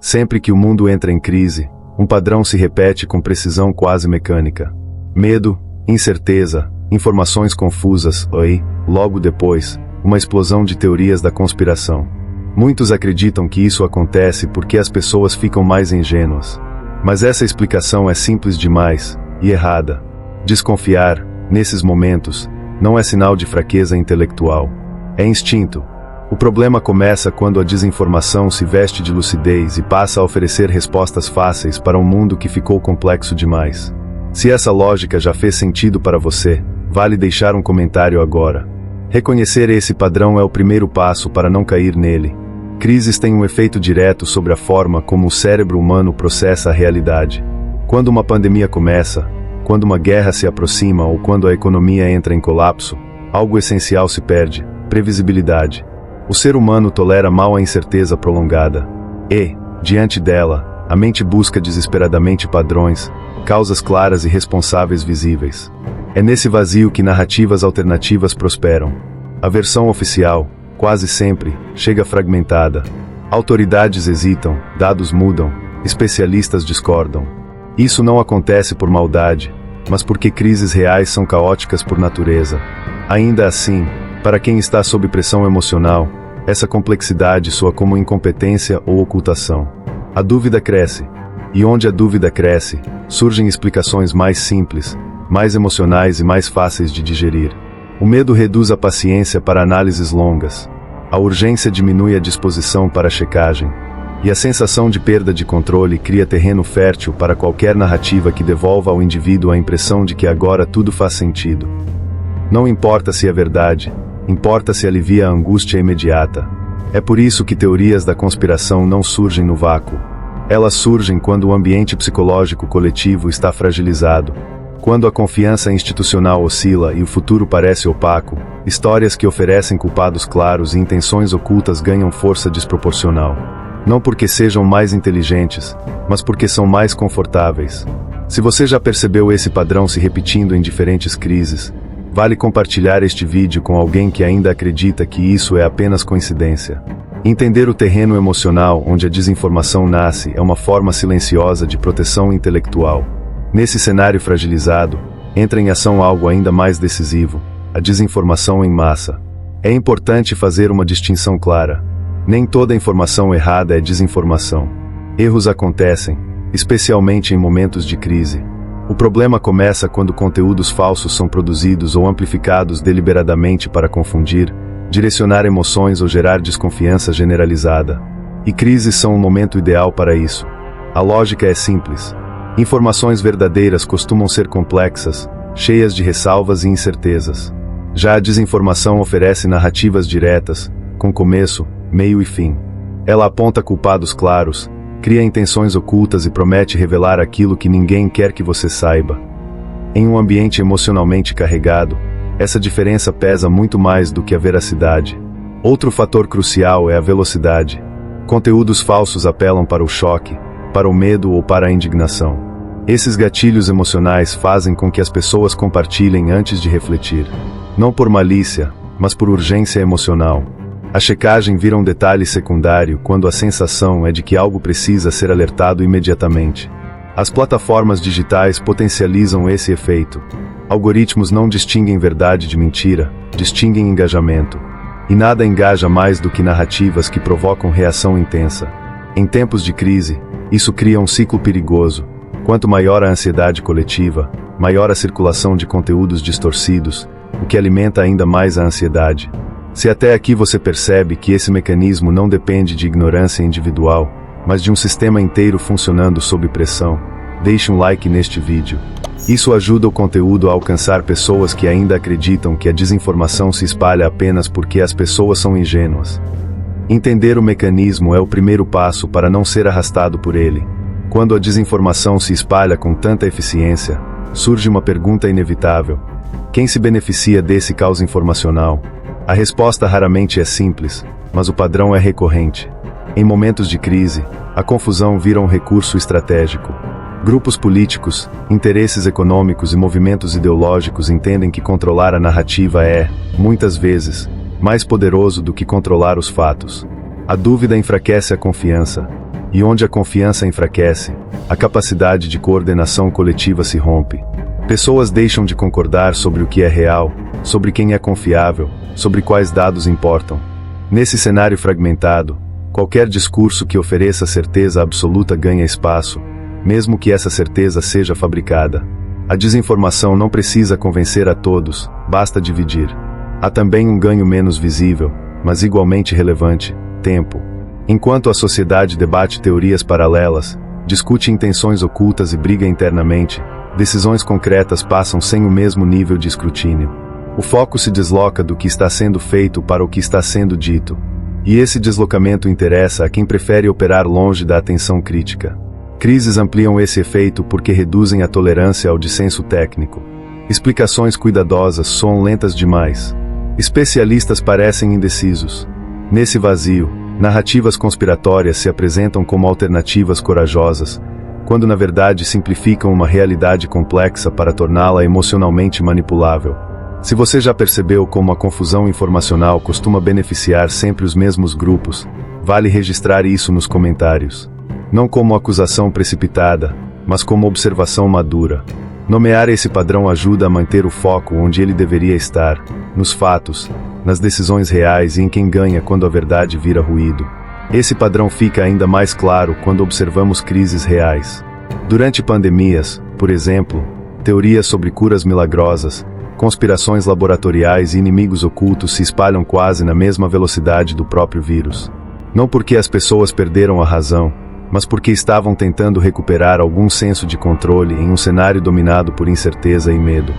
Sempre que o mundo entra em crise, um padrão se repete com precisão quase mecânica. Medo, incerteza, informações confusas e, logo depois, uma explosão de teorias da conspiração. Muitos acreditam que isso acontece porque as pessoas ficam mais ingênuas. Mas essa explicação é simples demais e errada. Desconfiar, nesses momentos, não é sinal de fraqueza intelectual. É instinto. O problema começa quando a desinformação se veste de lucidez e passa a oferecer respostas fáceis para um mundo que ficou complexo demais. Se essa lógica já fez sentido para você, vale deixar um comentário agora. Reconhecer esse padrão é o primeiro passo para não cair nele. Crises têm um efeito direto sobre a forma como o cérebro humano processa a realidade. Quando uma pandemia começa, quando uma guerra se aproxima ou quando a economia entra em colapso, algo essencial se perde: previsibilidade. O ser humano tolera mal a incerteza prolongada. E, diante dela, a mente busca desesperadamente padrões, causas claras e responsáveis visíveis. É nesse vazio que narrativas alternativas prosperam. A versão oficial, quase sempre, chega fragmentada. Autoridades hesitam, dados mudam, especialistas discordam. Isso não acontece por maldade, mas porque crises reais são caóticas por natureza. Ainda assim, para quem está sob pressão emocional, essa complexidade soa como incompetência ou ocultação. A dúvida cresce. E onde a dúvida cresce, surgem explicações mais simples, mais emocionais e mais fáceis de digerir. O medo reduz a paciência para análises longas. A urgência diminui a disposição para a checagem. E a sensação de perda de controle cria terreno fértil para qualquer narrativa que devolva ao indivíduo a impressão de que agora tudo faz sentido. Não importa se é verdade, importa se alivia a angústia imediata. É por isso que teorias da conspiração não surgem no vácuo. Elas surgem quando o ambiente psicológico coletivo está fragilizado, quando a confiança institucional oscila e o futuro parece opaco. Histórias que oferecem culpados claros e intenções ocultas ganham força desproporcional. Não porque sejam mais inteligentes, mas porque são mais confortáveis. Se você já percebeu esse padrão se repetindo em diferentes crises, vale compartilhar este vídeo com alguém que ainda acredita que isso é apenas coincidência. Entender o terreno emocional onde a desinformação nasce é uma forma silenciosa de proteção intelectual. Nesse cenário fragilizado, entra em ação algo ainda mais decisivo: a desinformação em massa. É importante fazer uma distinção clara. Nem toda informação errada é desinformação. Erros acontecem, especialmente em momentos de crise. O problema começa quando conteúdos falsos são produzidos ou amplificados deliberadamente para confundir, direcionar emoções ou gerar desconfiança generalizada. E crises são um momento ideal para isso. A lógica é simples. Informações verdadeiras costumam ser complexas, cheias de ressalvas e incertezas. Já a desinformação oferece narrativas diretas, com começo, meio e fim. Ela aponta culpados claros, cria intenções ocultas e promete revelar aquilo que ninguém quer que você saiba. Em um ambiente emocionalmente carregado, essa diferença pesa muito mais do que a veracidade. Outro fator crucial é a velocidade. Conteúdos falsos apelam para o choque, para o medo ou para a indignação. Esses gatilhos emocionais fazem com que as pessoas compartilhem antes de refletir. Não por malícia, mas por urgência emocional. A checagem vira um detalhe secundário quando a sensação é de que algo precisa ser alertado imediatamente. As plataformas digitais potencializam esse efeito. Algoritmos não distinguem verdade de mentira, distinguem engajamento. E nada engaja mais do que narrativas que provocam reação intensa. Em tempos de crise, isso cria um ciclo perigoso. Quanto maior a ansiedade coletiva, maior a circulação de conteúdos distorcidos, o que alimenta ainda mais a ansiedade. Se até aqui você percebe que esse mecanismo não depende de ignorância individual, mas de um sistema inteiro funcionando sob pressão, deixe um like neste vídeo. Isso ajuda o conteúdo a alcançar pessoas que ainda acreditam que a desinformação se espalha apenas porque as pessoas são ingênuas. Entender o mecanismo é o primeiro passo para não ser arrastado por ele. Quando a desinformação se espalha com tanta eficiência, surge uma pergunta inevitável: quem se beneficia desse caos informacional? A resposta raramente é simples, mas o padrão é recorrente. Em momentos de crise, a confusão vira um recurso estratégico. Grupos políticos, interesses econômicos e movimentos ideológicos entendem que controlar a narrativa é, muitas vezes, mais poderoso do que controlar os fatos. A dúvida enfraquece a confiança. E onde a confiança enfraquece, a capacidade de coordenação coletiva se rompe. Pessoas deixam de concordar sobre o que é real, sobre quem é confiável, sobre quais dados importam. Nesse cenário fragmentado, qualquer discurso que ofereça certeza absoluta ganha espaço, mesmo que essa certeza seja fabricada. A desinformação não precisa convencer a todos, basta dividir. Há também um ganho menos visível, mas igualmente relevante: tempo. Enquanto a sociedade debate teorias paralelas, discute intenções ocultas e briga internamente, decisões concretas passam sem o mesmo nível de escrutínio. O foco se desloca do que está sendo feito para o que está sendo dito. E esse deslocamento interessa a quem prefere operar longe da atenção crítica. Crises ampliam esse efeito porque reduzem a tolerância ao dissenso técnico. Explicações cuidadosas soam lentas demais. Especialistas parecem indecisos. Nesse vazio, narrativas conspiratórias se apresentam como alternativas corajosas, quando na verdade simplificam uma realidade complexa para torná-la emocionalmente manipulável. Se você já percebeu como a confusão informacional costuma beneficiar sempre os mesmos grupos, vale registrar isso nos comentários. Não como acusação precipitada, mas como observação madura. Nomear esse padrão ajuda a manter o foco onde ele deveria estar, nos fatos, nas decisões reais e em quem ganha quando a verdade vira ruído. Esse padrão fica ainda mais claro quando observamos crises reais. Durante pandemias, por exemplo, teorias sobre curas milagrosas, conspirações laboratoriais e inimigos ocultos se espalham quase na mesma velocidade do próprio vírus. Não porque as pessoas perderam a razão, mas porque estavam tentando recuperar algum senso de controle em um cenário dominado por incerteza e medo.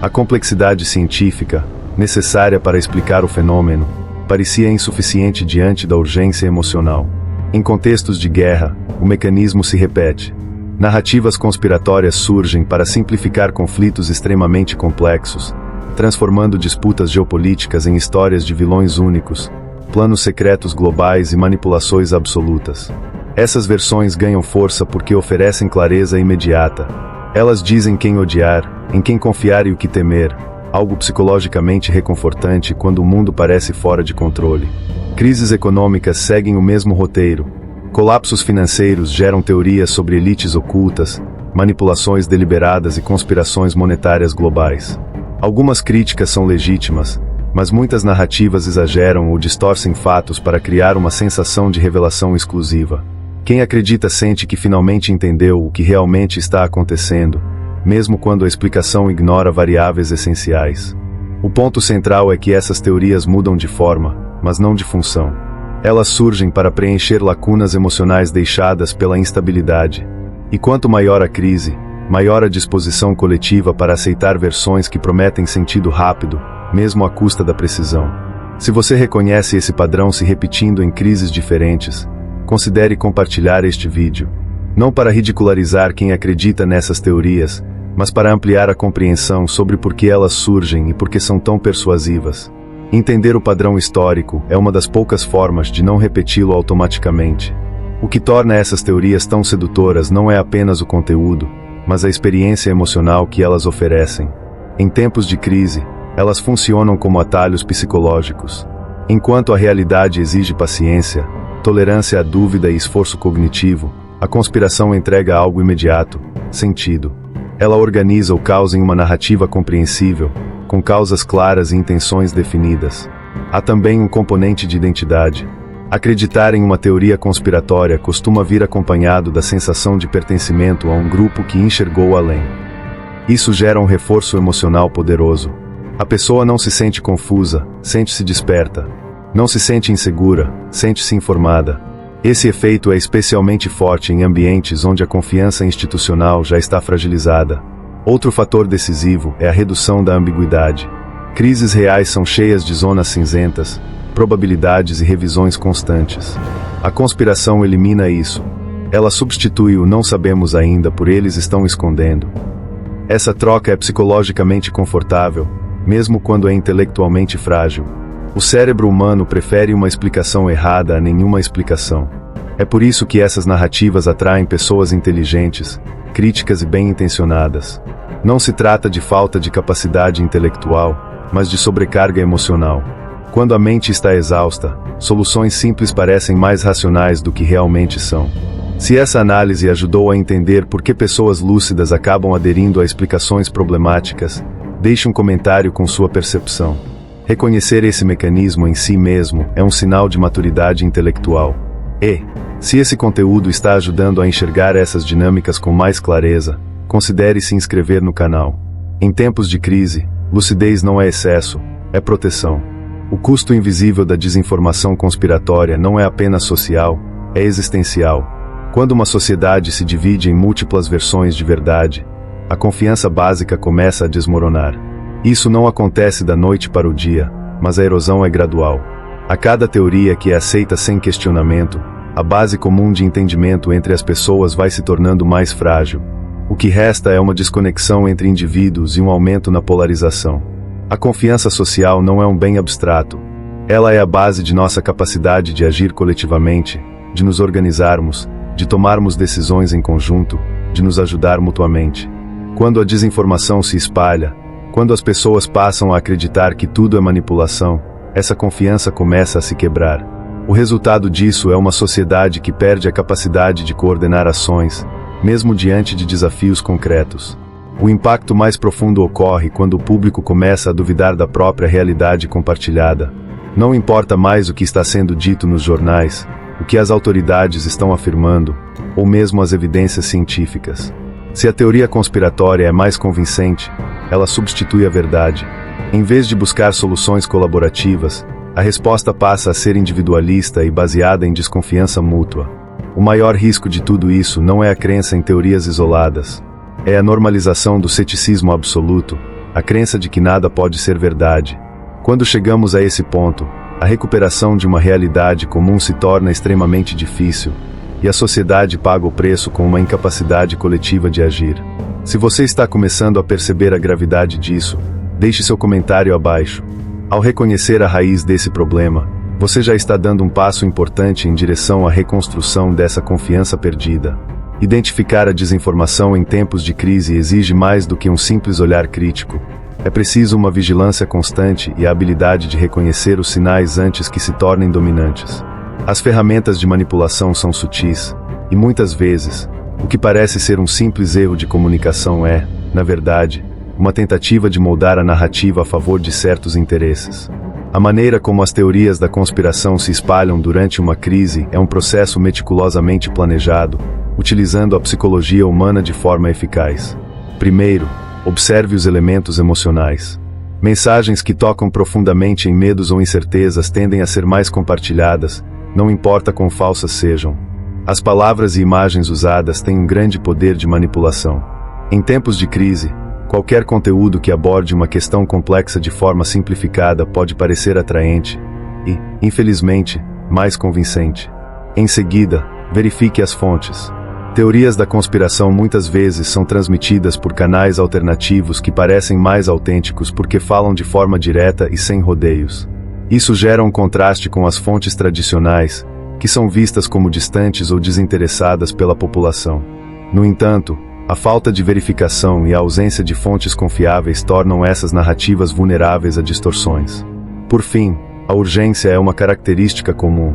A complexidade científica, necessária para explicar o fenômeno, parecia insuficiente diante da urgência emocional. Em contextos de guerra, o mecanismo se repete. Narrativas conspiratórias surgem para simplificar conflitos extremamente complexos, transformando disputas geopolíticas em histórias de vilões únicos, planos secretos globais e manipulações absolutas. Essas versões ganham força porque oferecem clareza imediata. Elas dizem quem odiar, em quem confiar e o que temer, algo psicologicamente reconfortante quando o mundo parece fora de controle. Crises econômicas seguem o mesmo roteiro. Colapsos financeiros geram teorias sobre elites ocultas, manipulações deliberadas e conspirações monetárias globais. Algumas críticas são legítimas, mas muitas narrativas exageram ou distorcem fatos para criar uma sensação de revelação exclusiva. Quem acredita sente que finalmente entendeu o que realmente está acontecendo, mesmo quando a explicação ignora variáveis essenciais. O ponto central é que essas teorias mudam de forma, mas não de função. Elas surgem para preencher lacunas emocionais deixadas pela instabilidade. E quanto maior a crise, maior a disposição coletiva para aceitar versões que prometem sentido rápido, mesmo à custa da precisão. Se você reconhece esse padrão se repetindo em crises diferentes, considere compartilhar este vídeo. Não para ridicularizar quem acredita nessas teorias, mas para ampliar a compreensão sobre por que elas surgem e por que são tão persuasivas. Entender o padrão histórico é uma das poucas formas de não repeti-lo automaticamente. O que torna essas teorias tão sedutoras não é apenas o conteúdo, mas a experiência emocional que elas oferecem. Em tempos de crise, elas funcionam como atalhos psicológicos. Enquanto a realidade exige paciência, tolerância à dúvida e esforço cognitivo, a conspiração entrega algo imediato, sentido. Ela organiza o caos em uma narrativa compreensível, com causas claras e intenções definidas. Há também um componente de identidade. Acreditar em uma teoria conspiratória costuma vir acompanhado da sensação de pertencimento a um grupo que enxergou além. Isso gera um reforço emocional poderoso. A pessoa não se sente confusa, sente-se desperta. Não se sente insegura, sente-se informada. Esse efeito é especialmente forte em ambientes onde a confiança institucional já está fragilizada. Outro fator decisivo é a redução da ambiguidade. Crises reais são cheias de zonas cinzentas, probabilidades e revisões constantes. A conspiração elimina isso. Ela substitui o não sabemos ainda por eles estão escondendo. Essa troca é psicologicamente confortável, mesmo quando é intelectualmente frágil. O cérebro humano prefere uma explicação errada a nenhuma explicação. É por isso que essas narrativas atraem pessoas inteligentes, críticas e bem-intencionadas. Não se trata de falta de capacidade intelectual, mas de sobrecarga emocional. Quando a mente está exausta, soluções simples parecem mais racionais do que realmente são. Se essa análise ajudou a entender por que pessoas lúcidas acabam aderindo a explicações problemáticas, deixe um comentário com sua percepção. Reconhecer esse mecanismo em si mesmo é um sinal de maturidade intelectual. E, se esse conteúdo está ajudando a enxergar essas dinâmicas com mais clareza, considere se inscrever no canal. Em tempos de crise, lucidez não é excesso, é proteção. O custo invisível da desinformação conspiratória não é apenas social, é existencial. Quando uma sociedade se divide em múltiplas versões de verdade, a confiança básica começa a desmoronar. Isso não acontece da noite para o dia, mas a erosão é gradual. A cada teoria que é aceita sem questionamento, a base comum de entendimento entre as pessoas vai se tornando mais frágil. O que resta é uma desconexão entre indivíduos e um aumento na polarização. A confiança social não é um bem abstrato. Ela é a base de nossa capacidade de agir coletivamente, de nos organizarmos, de tomarmos decisões em conjunto, de nos ajudar mutuamente. Quando a desinformação se espalha, quando as pessoas passam a acreditar que tudo é manipulação, essa confiança começa a se quebrar. O resultado disso é uma sociedade que perde a capacidade de coordenar ações, mesmo diante de desafios concretos. O impacto mais profundo ocorre quando o público começa a duvidar da própria realidade compartilhada. Não importa mais o que está sendo dito nos jornais, o que as autoridades estão afirmando, ou mesmo as evidências científicas. Se a teoria conspiratória é mais convincente, ela substitui a verdade. Em vez de buscar soluções colaborativas, a resposta passa a ser individualista e baseada em desconfiança mútua. O maior risco de tudo isso não é a crença em teorias isoladas. É a normalização do ceticismo absoluto, a crença de que nada pode ser verdade. Quando chegamos a esse ponto, a recuperação de uma realidade comum se torna extremamente difícil, e a sociedade paga o preço com uma incapacidade coletiva de agir. Se você está começando a perceber a gravidade disso, deixe seu comentário abaixo. Ao reconhecer a raiz desse problema, você já está dando um passo importante em direção à reconstrução dessa confiança perdida. Identificar a desinformação em tempos de crise exige mais do que um simples olhar crítico. É preciso uma vigilância constante e a habilidade de reconhecer os sinais antes que se tornem dominantes. As ferramentas de manipulação são sutis, e muitas vezes, o que parece ser um simples erro de comunicação é, na verdade, uma tentativa de moldar a narrativa a favor de certos interesses. A maneira como as teorias da conspiração se espalham durante uma crise é um processo meticulosamente planejado, utilizando a psicologia humana de forma eficaz. Primeiro, observe os elementos emocionais. Mensagens que tocam profundamente em medos ou incertezas tendem a ser mais compartilhadas, não importa quão falsas sejam. As palavras e imagens usadas têm um grande poder de manipulação. Em tempos de crise, qualquer conteúdo que aborde uma questão complexa de forma simplificada pode parecer atraente e, infelizmente, mais convincente. Em seguida, verifique as fontes. Teorias da conspiração muitas vezes são transmitidas por canais alternativos que parecem mais autênticos porque falam de forma direta e sem rodeios. Isso gera um contraste com as fontes tradicionais, que são vistas como distantes ou desinteressadas pela população. No entanto, a falta de verificação e a ausência de fontes confiáveis tornam essas narrativas vulneráveis a distorções. Por fim, a urgência é uma característica comum.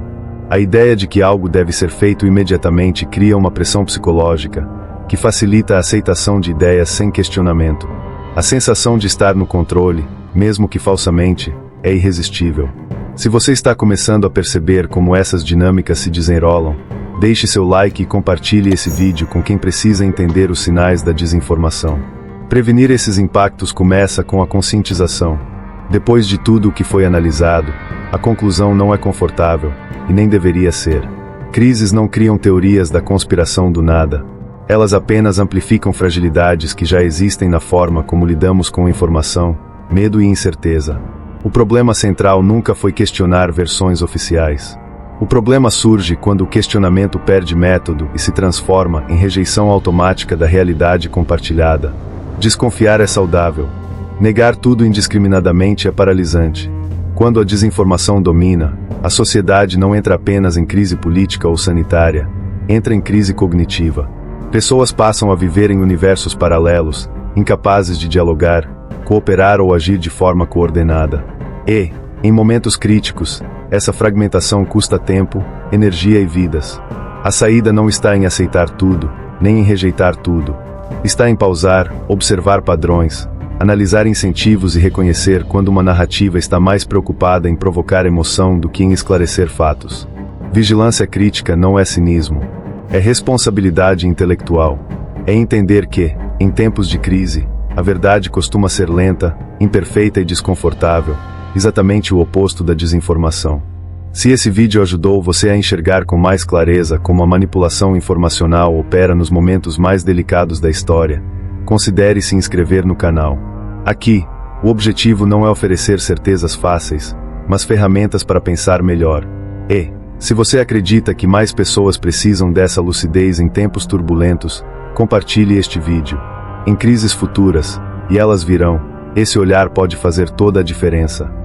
A ideia de que algo deve ser feito imediatamente cria uma pressão psicológica, que facilita a aceitação de ideias sem questionamento. A sensação de estar no controle, mesmo que falsamente, é irresistível. Se você está começando a perceber como essas dinâmicas se desenrolam, deixe seu like e compartilhe esse vídeo com quem precisa entender os sinais da desinformação. Prevenir esses impactos começa com a conscientização. Depois de tudo o que foi analisado, a conclusão não é confortável, e nem deveria ser. Crises não criam teorias da conspiração do nada. Elas apenas amplificam fragilidades que já existem na forma como lidamos com informação, medo e incerteza. O problema central nunca foi questionar versões oficiais. O problema surge quando o questionamento perde método e se transforma em rejeição automática da realidade compartilhada. Desconfiar é saudável. Negar tudo indiscriminadamente é paralisante. Quando a desinformação domina, a sociedade não entra apenas em crise política ou sanitária, entra em crise cognitiva. Pessoas passam a viver em universos paralelos, incapazes de dialogar, cooperar ou agir de forma coordenada. E, Em momentos críticos, essa fragmentação custa tempo, energia e vidas. A saída não está em aceitar tudo, nem em rejeitar tudo. Está em pausar, observar padrões, analisar incentivos e reconhecer quando uma narrativa está mais preocupada em provocar emoção do que em esclarecer fatos. Vigilância crítica não é cinismo. É responsabilidade intelectual. É entender que, em tempos de crise, a verdade costuma ser lenta, imperfeita e desconfortável, exatamente o oposto da desinformação. Se esse vídeo ajudou você a enxergar com mais clareza como a manipulação informacional opera nos momentos mais delicados da história, considere se inscrever no canal. Aqui, o objetivo não é oferecer certezas fáceis, mas ferramentas para pensar melhor. E, se você acredita que mais pessoas precisam dessa lucidez em tempos turbulentos, compartilhe este vídeo. Em crises futuras, e elas virão, esse olhar pode fazer toda a diferença.